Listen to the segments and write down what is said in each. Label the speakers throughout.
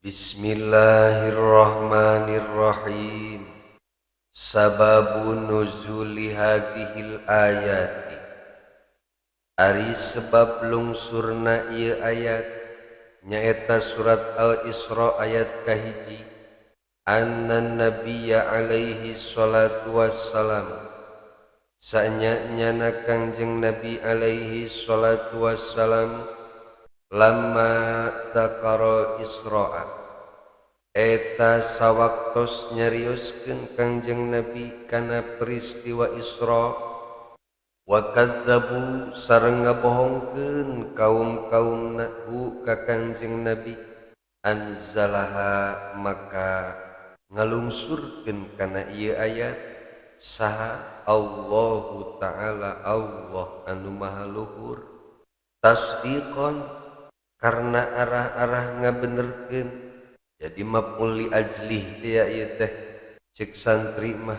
Speaker 1: Bismillahirrahmanirrahim. Sababun nuzuli hadhil ayati. Ari sebab lungsurna ieu ayat nyaeta surat Al-Isra ayat kahiji. Anna nabiyya alaihi salatu wassalam, sanyana Kangjeng Nabi alaihi salatu wassalam, lamma dzakarul Isra'a, eta sawaktos nyarioskeun Kangjeng Nabi kana peristiwa Isra, wa kadzabu sareng ngabohongkeun kaum-kaumna hu ka Kangjeng Nabi, anzalaha maka ngalungsurkeun kana ieu ayat saha Allahu Ta'ala, Allah anu maha luhur, tasdiqan karna arah-arah ngabenerkeun. Jadi maf'ul li ajlih dia ieu teh cek santri mah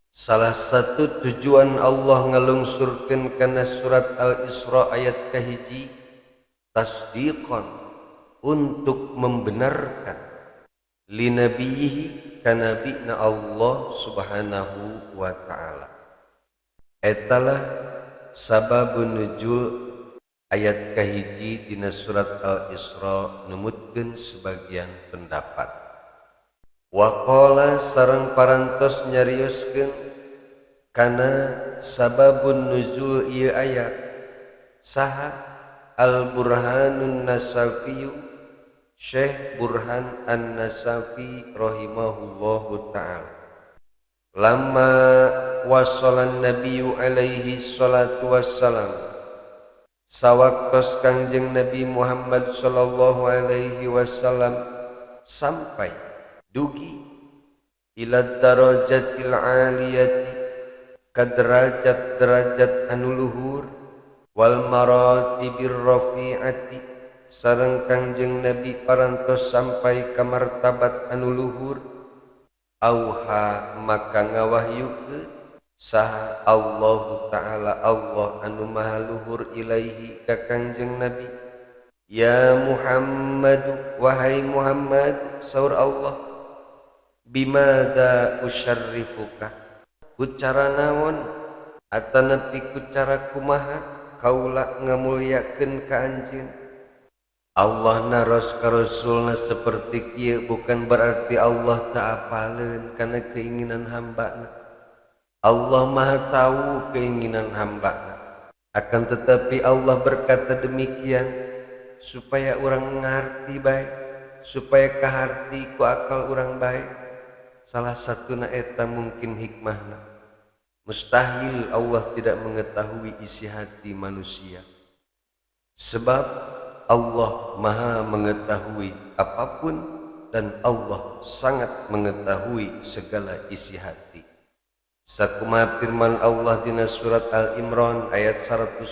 Speaker 1: salah satu tujuan Allah ngalungsurkeun kana surat Al-Isra ayat kahiji tasdiqan, untuk membenarkan li nabiyhi kana nabina Allah subhanahu wa ta'ala. Etalah sababun nuzul ayat kahiji dina surat Al-Isra numutkeun sebagian pendapat. Wa qala sareng parantos nyarioskeun kana sababun nuzul ieu ayat saha Al-Burhanun Nasafiyu, Syekh Burhan An-Nasafi rahimahullahu ta'ala. Lama wasolan Nabiyu alaihi salatu wassalam, sawaktos Kangjeng Nabi Muhammad sallallahu alaihi wasallam sampai dugi ila darajatil aliyati, kaderajat-derajat anu luhur, wal maratibir rafi'ati, sareng Kangjeng Nabi parantos sampai ka martabat anu luhur, auha maka ngawahyukeun saha Allahu Ta'ala, Allah anu maha luhur, ilaihi ka Kangjeng Nabi, ya Muhammad, wahai Muhammad, saur Allah, bimada usyarrifuka, ku cara naon atanapi ku cara kumaha kaula ngamulyakeun ka anjeun. Allah naros ka Rasulna seperti kieu bukan berarti Allah tak apaleun kana keinginan hambana. Allah maha tahu keinginan hambana, akan tetapi Allah berkata demikian supaya orang ngarti baik, supaya kaharti ku akal orang baik. Salah satuna eta mungkin hikmahna. Mustahil Allah tidak mengetahui isi hati manusia, sebab Allah maha mengetahui apapun dan Allah sangat mengetahui segala isi hati. Sakumaha firman Allah dina surat Al-Imran ayat 118,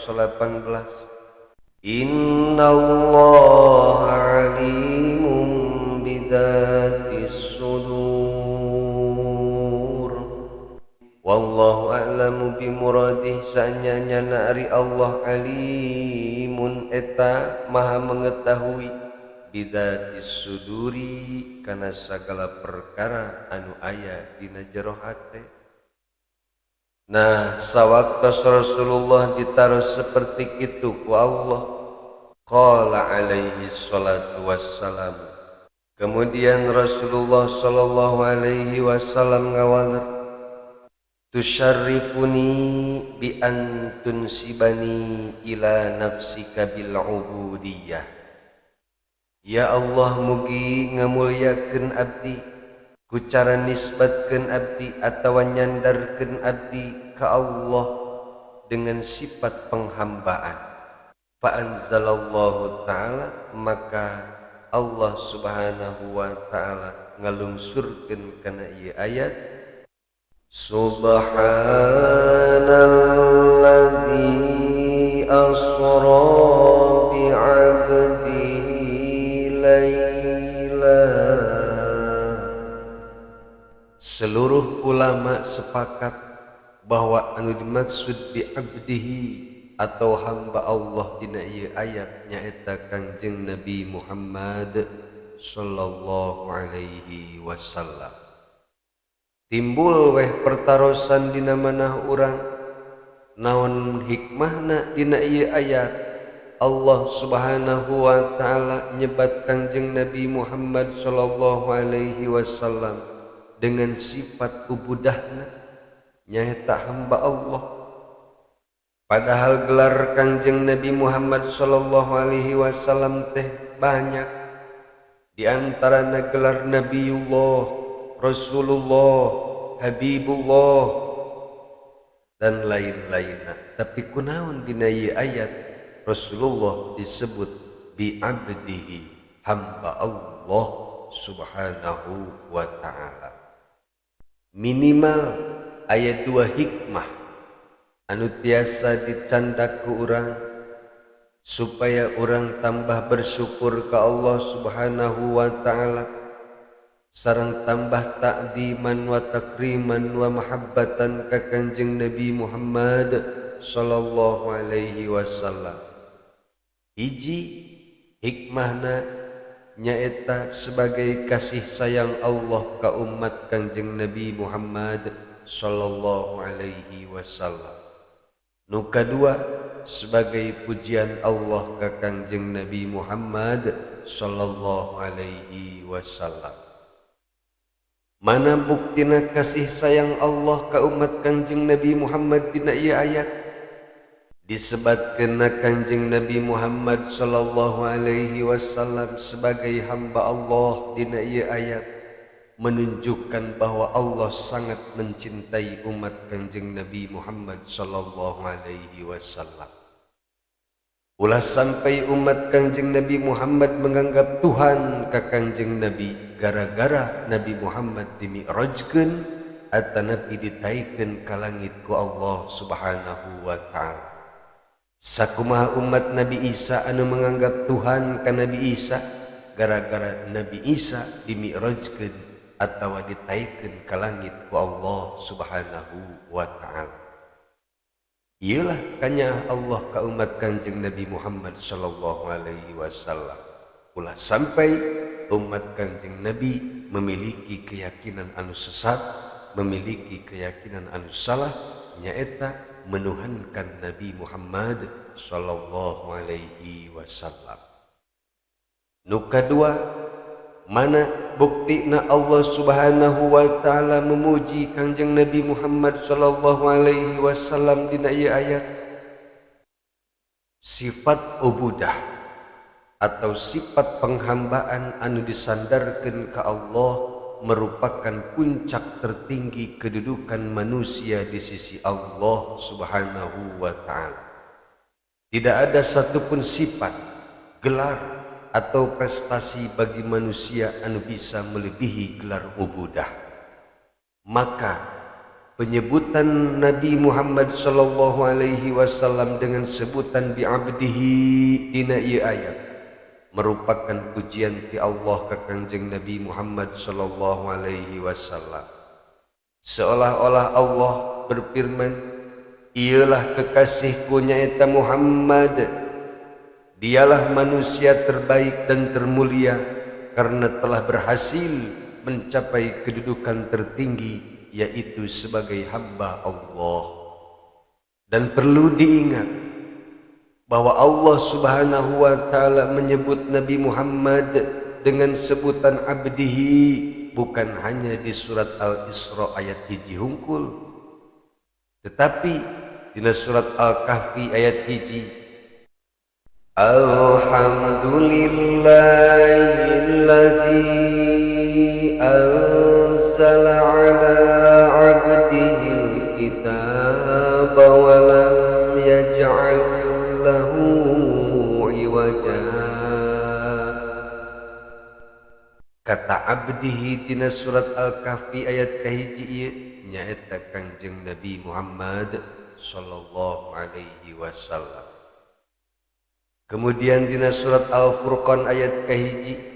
Speaker 1: innallaha alimun bidatis sudur, wallahu a'lamu bimuradih. Sanyana ari Allah alimun eta maha mengetahui bidatis suduri kana sagala perkara anu aya dina jero hate. Nah, sawaktos Rasulullah ditaruh seperti itu ku Allah, qala alaihi salatu wassalam, kemudian Rasulullah sallallahu alaihi wasallam ngawaler, tusyarrifuni bi an tunsibani ila nafsika bil ubudiyah. Ya Allah, mugi ngamulyakeun abdi ku cara nisbatkeun abdi atawa nyandarkeun abdi ka Allah dengan sifat penghambaan. Fa anzalallahu ta'ala, maka Allah subhanahu wa ta'ala ngalungsurkeun kana ieu ayat, subhanalladzi asra bi'abdihi layla. Seluruh ulama sepakat bahwa anu dimaksud bi'abdihi atau hamba Allah dina ieu ayat nyaeta Kangjeng Nabi Muhammad sallallahu alaihi wasallam. Timbul weh pertarosan dina manah urang, naon hikmahna dina ieu ayat. Allah Subhanahu wa taala nyebat Kangjeng Nabi Muhammad sallallahu alaihi wasallam dengan sifat ubudahna, nyaeta hamba Allah. Padahal gelar Kangjeng Nabi Muhammad sallallahu alaihi wasallam teh banyak. Di antarana gelar Nabiullah, Rasulullah, Habibullah dan lain-lainna. Tapi kunaon dina ieu ayat Rasulullah disebut bi abdihi, hamba Allah Subhanahu wa taala. Minimal aya 2 hikmah anu tiasa dicandak ku urang supaya urang tambah bersyukur ka Allah Subhanahu wa taala sareng tambah ta'diman wa takriman wa mahabbatan ka Kanjeng Nabi Muhammad sallallahu alaihi wasallam. Hiji hikmahna nyaeta sebagai kasih sayang Allah ka umat Kanjeng Nabi Muhammad sallallahu alaihi wasallam. Nu kadua sebagai pujian Allah ka Kanjeng Nabi Muhammad sallallahu alaihi wasallam. Mana buktina kasih sayang Allah ka umat Kanjeng Nabi Muhammad dina ieu ayat? Disebatkeun Kanjeng Nabi Muhammad sallallahu alaihi wasallam sebagai hamba Allah dina ieu ayat menunjukkan bahwa Allah sangat mencintai umat Kanjeng Nabi Muhammad sallallahu alaihi wasallam. Ulah sampai umat Kanjeng Nabi Muhammad menganggap Tuhan ka Kanjeng Nabi gara-gara Nabi Muhammad dimi'rajkeun atanapi ditaikeun ka langit ku Allah Subhanahu wa taala. Sakumaha umat Nabi Isa anu menganggap Tuhan ka Nabi Isa gara-gara Nabi Isa dimi'rajkeun atawa ditaikeun ka langit ku Allah Subhanahu wa taala. Iyalah kanya Allah ka umat Kanjeng Nabi Muhammad sallallahu alaihi wasallam. Ulah sampai umat Kanjeng Nabi memiliki keyakinan anu sesat, memiliki keyakinan anu salah, nyaeta menuhankan Nabi Muhammad sallallahu alaihi wasallam. Nu kadua, mana buktina Allah Subhanahu wa taala memuji Kanjeng Nabi Muhammad sallallahu alaihi wasallam dina ieu ayat? Sifat ubudah atau sifat penghambaan anu disandarkeun ka Allah merupakan puncak tertinggi kedudukan manusia di sisi Allah Subhanahu wa taala. Tidak ada satupun sifat, gelar atau prestasi bagi manusia anu bisa melebihi gelar ubudah. Maka penyebutan Nabi Muhammad sallallahu alaihi wasallam dengan sebutan bi abdihi dina ieu ayat merupakan pujian ti Allah ka Kanjeng Nabi Muhammad sallallahu alaihi wasallam. Seolah-olah Allah berfirman, "Ialah kekasihku nyaeta Muhammad. Dialah manusia terbaik dan termulia karena telah berhasil mencapai kedudukan tertinggi yaitu sebagai hamba Allah." Dan perlu diingat bahwa Allah Subhanahu wa taala menyebut Nabi Muhammad dengan sebutan abdihi bukan hanya di surat Al-Isra ayat 1 hungkul, tetapi di surat Al-Kahfi ayat 1, Alhamdulillahilladzi anzala ala abdihi al-kitaba wa lam yaj'al lahu iwaja. Kata abdihi dina surat Al-Kahfi ayat kahiji ieu nyaeta Kanjeng Nabi Muhammad sallallahu alaihi wasallam. Kemudian dina surat Al-Furqan ayat kahiji,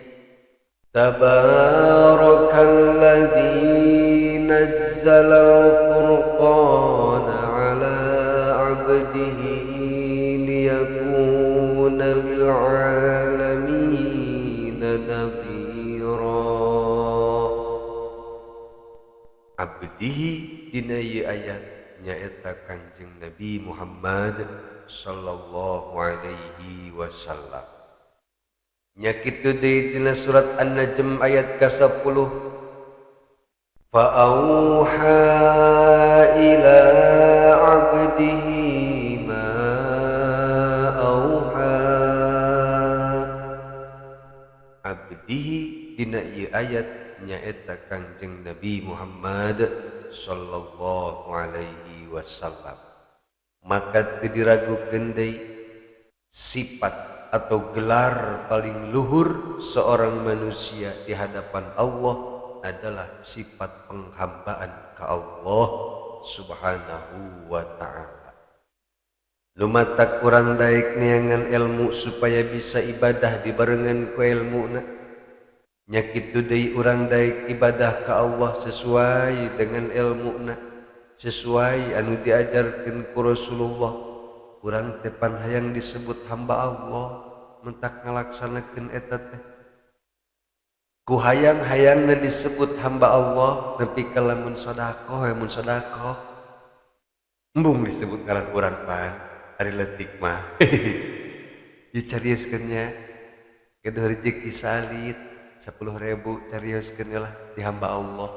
Speaker 1: Tabarakalladzi nazzala al-furqana ala abdihi liyakuna lil alamin nadhira. abdihi dina ieu ayat nyaeta Kanjeng Nabi Muhammad sallallahu alaihi wasallam. Nya kitu deui dina surat An-Najm ayat ka-10 fa auha ila abdihi ma auha abdihi dina ieu ayat nyaeta Kanjeng Nabi Muhammad sallallahu alaihi wasallam. Maka teu diragukeun deui sifat atau gelar paling luhur seorang manusia di hadapan Allah adalah sifat penghambaan ke Allah subhanahu wa ta'ala. Lumatak urang daek neangan ilmu supaya bisa ibadah dibarengan ku ilmuna. Nya kitu deui urang daek ibadah ka Allah sesuai dengan ilmuna, sesuai anu diajarkeun ku Rasulullah. Urang teh pan hayang disebut hamba Allah, mentak ngalaksanakeun eta teh. Ku hayang-hayangna disebut hamba Allah, nepi ka lamun sedekah, mun sedekah. Embung disebut ngaran urang pan, ari leutik mah. Ieu carioskeun nya, kedu rezeki salit 10.000 carioskeun lah di hamba Allah.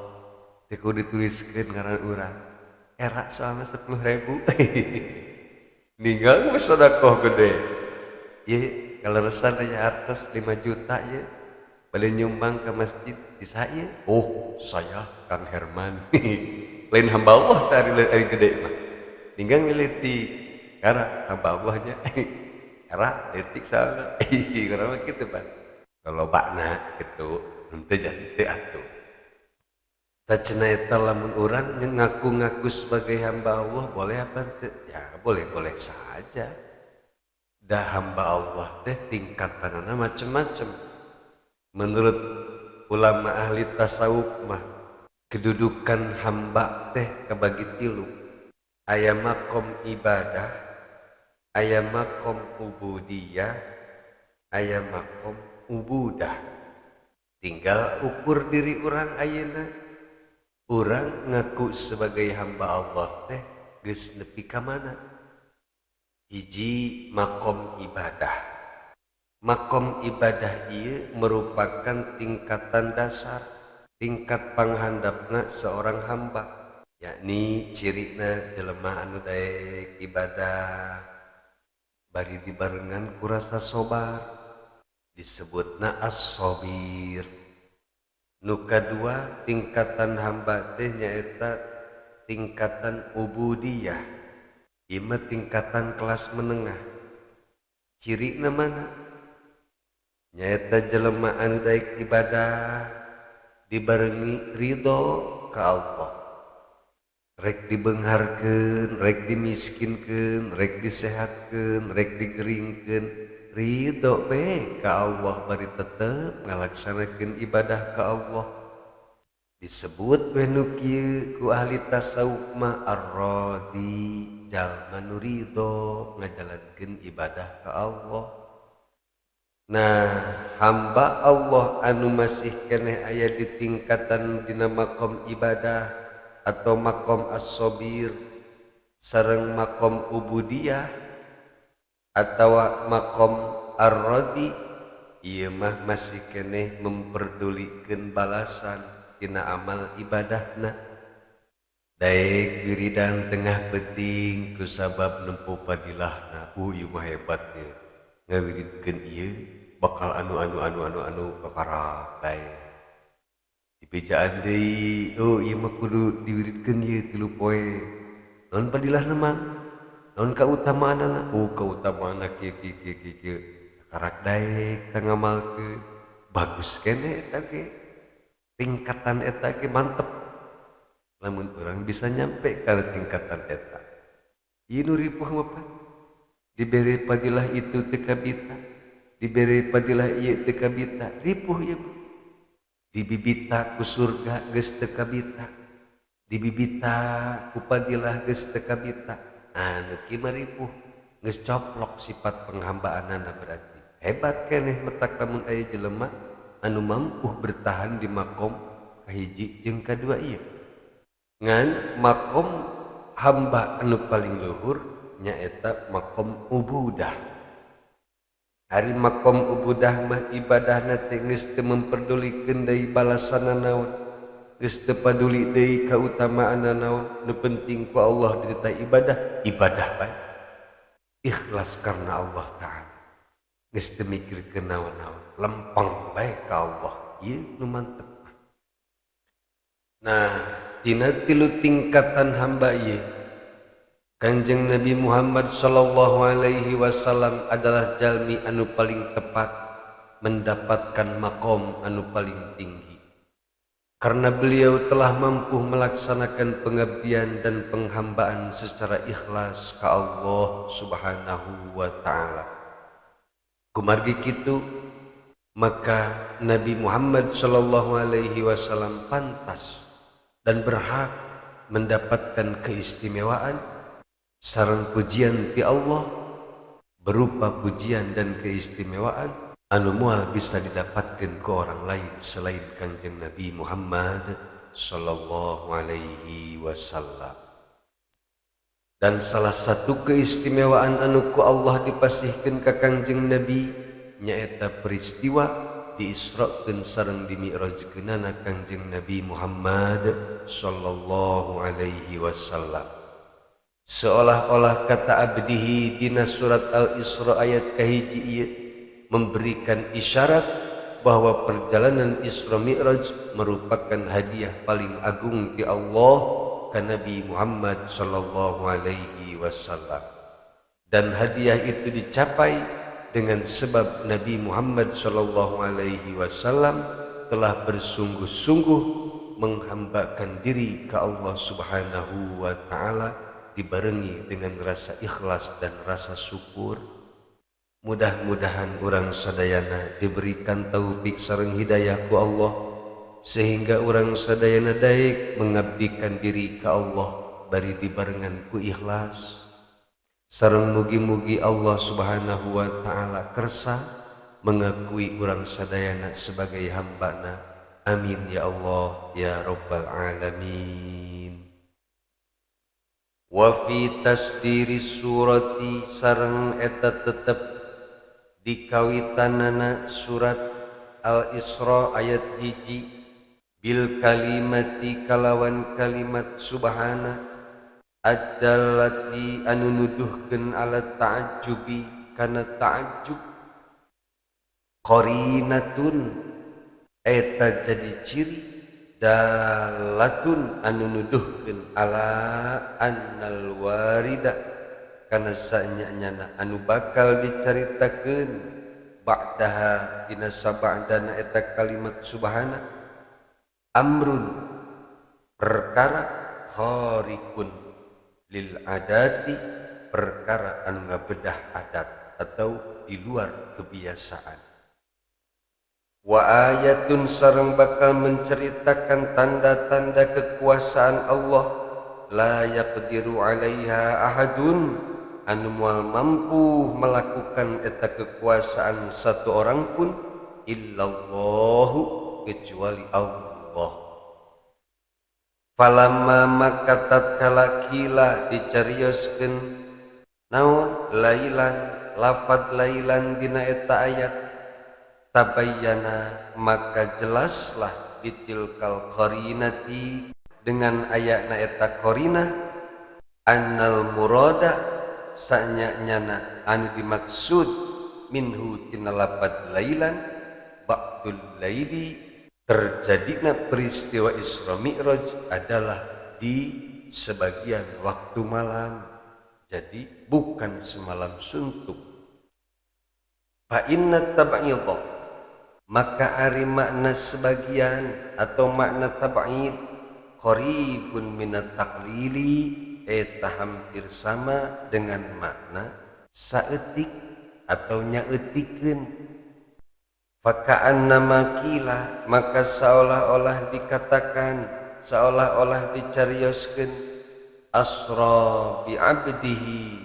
Speaker 1: Teu kudu dituliskeun ngaran urang. Era soalna 10.000. Ninggal mah sedekah gede. Ye kaleresan aya artos 5 juta ye. Bade nyumbang ke masjid di saya. Oh, saya Kang Herman. Lain hamba Allah tadi ari gede mah. Ninggal ngelitik karena hamba Allahnya. Karena letik salah. Karena kitu pan. Kalau bakna kitu henteu jadi atuh. Tacena eta lamun urang ngaku-ngaku sebagai hamba Allah boleh apa teu? Ya boleh-boleh saja. Dah hamba Allah teh tingkatanana macam-macam. Menurut ulama ahli tasawuf mah kedudukan hamba teh kabagi 3. Aya makom ibadah, aya makom ubudiyah, aya makom ubudah. Tinggal ukur diri urang ayeuna. Urang ngaku sebagai hamba Allah teh geus nepi ka mana? Hiji makom ibadah. Makom ibadah ieu merupakan tingkatan dasar, tingkat panghandapna seorang hamba, yakni cirina jelema anu daek ibadah bari dibarengan ku rasa sabar disebutna as-sabir. Nu kadua tingkatan hamba teh nyaeta tingkatan ubudiyah. Ieu mah tingkatan kelas menengah. Cirina mana? Nyaeta jelema anu daek ibadah dibarengi ridho ka Allah. Rek dibeungharkeun, rek dimiskinkeun, rek disehatkeun, rek digeringkeun, ridho be ka Allah bari tetep ngalaksanakeun ibadah ka Allah. Disebut we nu kieu ku ahli tasawuf mah ar-radhi, jalma nu ridho ngajalankeun ibadah ka Allah. Nah, hamba Allah anu masih keneh aya di tingkatan dina makom ibadah atau makom as-sabir sareng makom ubudiyah atau makom ar-radhi, ieu mah masih keneh memperdulikeun balasan tina amal ibadahna. Daek wiridan tengah penting kusabab nempuh padilahna. Ieu mah hebat ye. Ngawiridkeun ieu bakal anu kakarak bae. Dipejaan deui, ieu mah kudu diwiridkeun ieu 3 poe. Naon padilahna mah? Naon kautamaanna? Kautamaanna kieu. Kakarak daek teu ngamalkeun. Bagus keneh eta ge. Tingkatan eta ge mantep. Lamun urang bisa nyampe ka tingkatan eta. Ieu nu ripuh mah pan. Diberi padilah itu teu kabita. Diberi padilah ieu teu kabita. Ripuh ieu mah. Dibibita ku surga geus teu kabita. Dibibita ku padilah geus teu kabita. Anu kieu mah ripuh. Geus coplok sifat penghambaanana berarti. Hebat keneh metak lamun aya jelema anu mampu bertahan di makom kahiji jeung kadua ieu. ngan makom hamba anu paling luhur nyaeta makom ubudah. Hari makom ubudah mah ibadahna teh geus teu memperdulikeun deui balasana naon, geus teu paduli deui kautamaanna naon, nu penting ku Allah ditita ibadah bae. Ikhlas karena Allah Ta'ala. Geus teu mikirkeun naon-naon, lempeng bae ka Allah. Ieu nu mantep. Nah, tina 3 tingkatan hamba ieu Kanjeng Nabi Muhammad sallallahu alaihi wasallam adalah jalmi anu paling tepat mendapatkan makom anu paling tinggi. Karena beliau telah mampu melaksanakan pengabdian dan penghambaan secara ikhlas ka Allah Subhanahu wa taala. Kumargi kitu maka Nabi Muhammad sallallahu alaihi wasallam pantas dan berhak mendapatkan keistimewaan sareng pujian ti Allah berupa pujian dan keistimewaan anu moal bisa didapatkan ke orang lain selain Kanjeng Nabi Muhammad sallallahu alaihi wasallam. Dan salah satu keistimewaan anu ku Allah dipasihkeun ka Kanjeng Nabi nyaeta peristiwa diisrokeun sareng dimi'rajkeunana Kanjeng Nabi Muhammad sallallahu alaihi wasallam. Seolah-olah kata abdihi dina surat Al-Isra ayat kahiji ieu memberikan isyarat bahwa perjalanan Isra Mi'raj merupakan hadiah paling agung di Allah ke Nabi Muhammad sallallahu alaihi wasallam. Dan hadiah itu dicapai dengan sebab Nabi Muhammad sallallahu alaihi wasallam telah bersungguh-sungguh menghambakan diri ke Allah Subhanahu wa taala dibarengi dengan rasa ikhlas dan rasa syukur. Mudah-mudahan urang sadayana diberikan taufik sareng hidayah ku Allah sehingga urang sadayana daek mengabdikan diri ka Allah bari dibarengan ku ikhlas. Sareng mugi-mugi Allah Subhanahu wa taala kersa mengakui urang sadayana sebagai hambana. Amin ya Allah ya rabbal alamin. Wa fi tasdiri surati sareng eta tetep dikawitanana surat Al-Isra ayat hiji bil kalimati kalawan kalimat subhana addallati anu nuduhkeun ala ta'ajjubi kana ta'ajjub qarinatun eta jadi ciri dalatun anu nuduhkeun ala annal warida kana sanyana anu bakal dicaritakeun ba'daha dina sab'dana eta kalimat subhana amrun perkara khariqun lil adati perkara anu ngabedah adat atau di luar kebiasaan. Wa ayatun sareng bakal menceritakan tanda-tanda kekuasaan Allah la yaqdiru 'alaiha ahadun anu moal mampu melakukan eta kekuasaan satu orang pun illallahu kecuali Allah. Falamma maka tatkala kila dicarioskeun naon lailan lafad lailan dina eta ayat tabayyana maka jelaslah bitilkal qarinati dengan ayatna eta qarinah annal murada sanyana anu dimaksud minhu tina lafad lailan ba'dul laili terjadinya peristiwa Isra Mi'raj adalah di sebagian waktu malam, jadi bukan semalam suntuk. Fa inna tab'idha maka ari makna sebagian atau makna tab'id qaribun minat taqlili eta hampir sama dengan makna saeutik atau nyaeutikeun. Faka'anna makila maka seolah-olah dikatakan seolah-olah dicarioskeun asra bi abdihi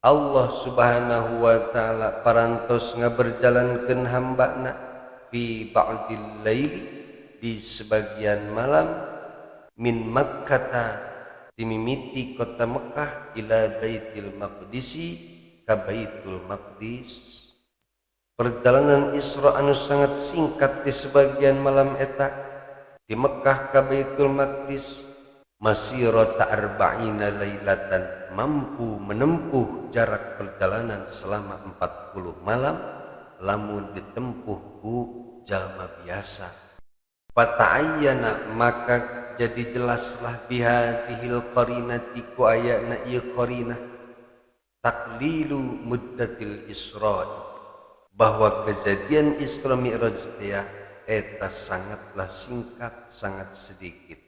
Speaker 1: Allah Subhanahu wa taala parantos ngaberjalankeun hambana fi ba'dil laili di sebagian malam min Makkata timimiti kota Mekah ila Baitul Maqdisi ka Baitul Maqdis. Perjalanan Isra anu sangat singkat di sebagian malam eta di Mekah ka Baitul Maqdis masirata arba'ina lailatan, mampu menempuh jarak perjalanan selama 40 malam lamun ditempuh ku jalma biasa. Fata'ayyana, maka jadi jelaslah bihadihil qarinati ku ayana ieu qarinah taqlilu muddatil Isra, bahwa kejadian Isra Mi'raj teh eta sangatlah singkat, sangat sedikit.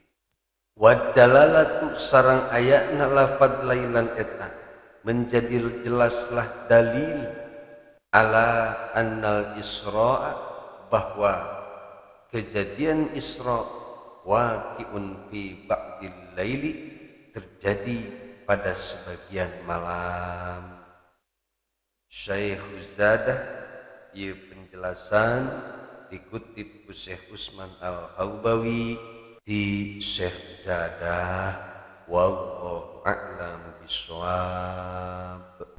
Speaker 1: Wadalalatu sareng ayatna lafad lailan eta menjadi jelaslah dalil ala annal Isra, bahwa kejadian Isra waqi'un fi ba'dil laili, terjadi pada sebagian malam. Syekh Zadah, ieu penjelasan dikutip ku Syekh Usman Al-Haubawi di Syekh Zadah. Wallahu a'lam bishawab.